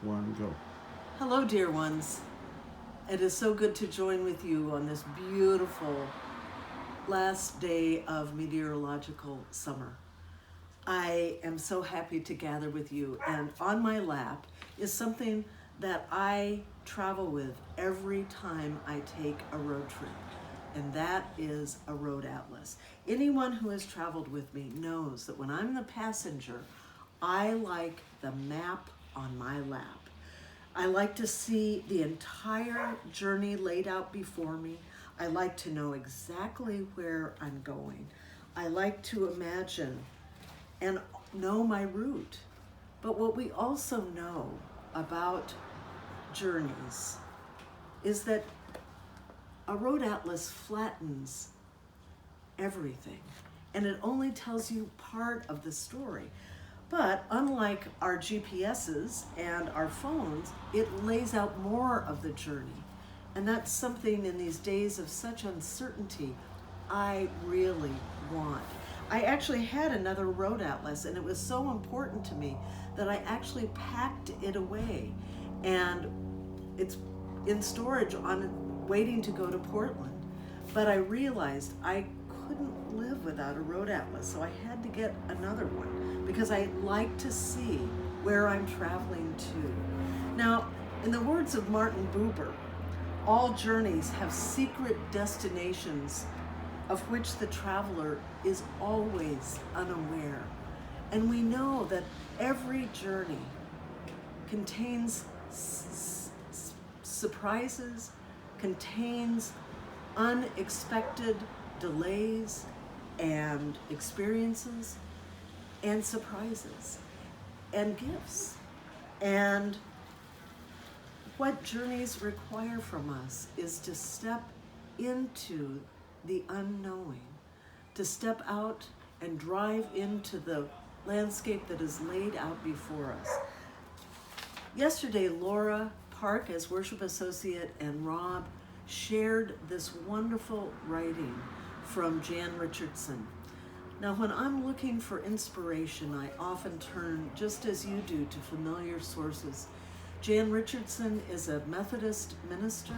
one, go. Hello, dear ones. It is so good to join with you on this beautiful last day of meteorological summer. I am so happy to gather with you, and on my lap is something that I travel with every time I take a road trip, and that is a road atlas. Anyone who has traveled with me knows that when I'm the passenger, I like the map on my lap. I like to see the entire journey laid out before me. I like to know exactly where I'm going. I like to imagine and know my route. But what we also know about journeys is that a road atlas flattens everything, and it only tells you part of the story. But unlike our GPSs and our phones, it lays out more of the journey. And that's something in these days of such uncertainty I really want. I actually had another road atlas, and it was so important to me that I actually packed it away. And it's in storage on waiting to go to Portland. But I realized I couldn't live without a road atlas, so I had to get another one because I like to see where I'm traveling to. Now, in the words of Martin Buber, all journeys have secret destinations of which the traveler is always unaware. And we know that every journey contains surprises, contains unexpected delays and experiences and surprises and gifts. And what journeys require from us is to step into the unknowing, to step out and drive into the landscape that is laid out before us. Yesterday, Laura Park, as worship associate, and Rob shared this wonderful writing from Jan Richardson. Now, when I'm looking for inspiration, I often turn, just as you do, to familiar sources. Jan Richardson is a Methodist minister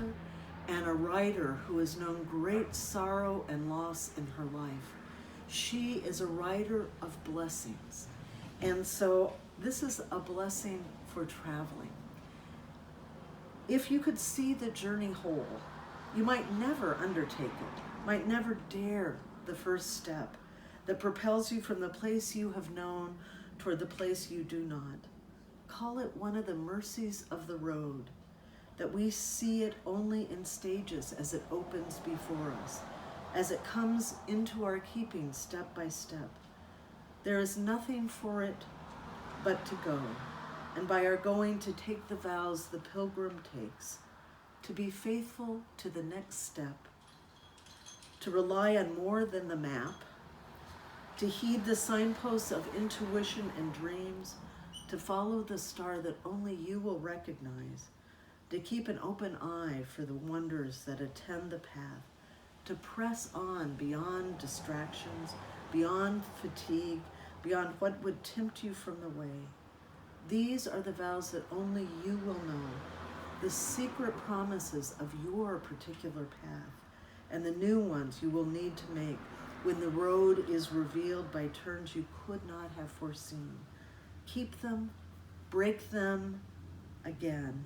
and a writer who has known great sorrow and loss in her life. She is a writer of blessings. And so this is a blessing for traveling. If you could see the journey whole, you might never undertake it, might never dare the first step that propels you from the place you have known toward the place you do not. Call it one of the mercies of the road, that we see it only in stages as it opens before us, as it comes into our keeping step by step. There is nothing for it but to go, and by our going to take the vows the pilgrim takes, to be faithful to the next step, to rely on more than the map, to heed the signposts of intuition and dreams, to follow the star that only you will recognize, to keep an open eye for the wonders that attend the path, to press on beyond distractions, beyond fatigue, beyond what would tempt you from the way. These are the vows that only you will know, the secret promises of your particular path, and the new ones you will need to make when the road is revealed by turns you could not have foreseen. Keep them, break them again.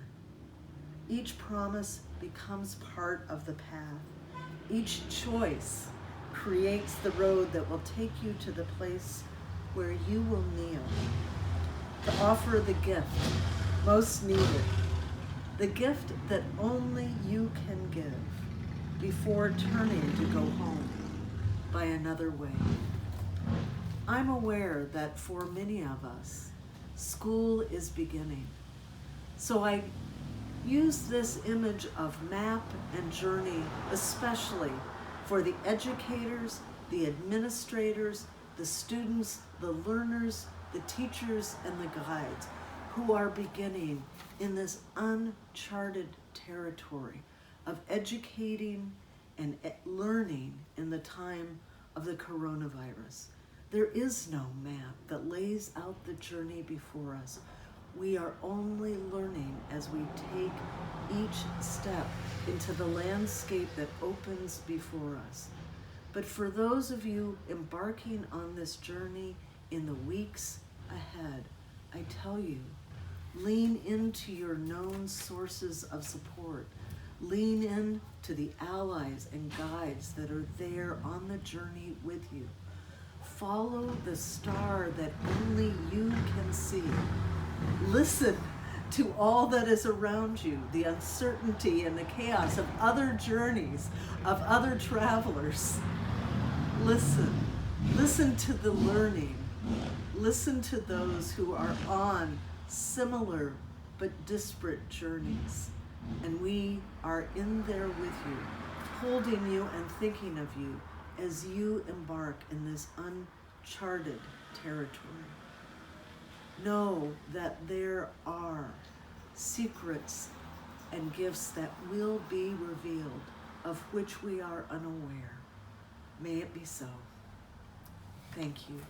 Each promise becomes part of the path. Each choice creates the road that will take you to the place where you will kneel to offer the gift most needed, the gift that only you can give before turning to go home by another way. I'm aware that for many of us, school is beginning. So I use this image of map and journey especially for the educators, the administrators, the students, the learners, the teachers, and the guides who are beginning in this uncharted territory of educating and learning in the time of the coronavirus. There is no map that lays out the journey before us. We are only learning as we take each step into the landscape that opens before us. But for those of you embarking on this journey in the weeks ahead, I tell you, lean into your known sources of support. Lean in to the allies and guides that are there on the journey with you. Follow the star that only you can see. Listen to all that is around you, the uncertainty and the chaos of other journeys, of other travelers. Listen to the learning. Listen to those who are on similar but disparate journeys. And we are in there with you, holding you and thinking of you as you embark in this uncharted territory. Know that there are secrets and gifts that will be revealed, of which we are unaware. May it be so. Thank you.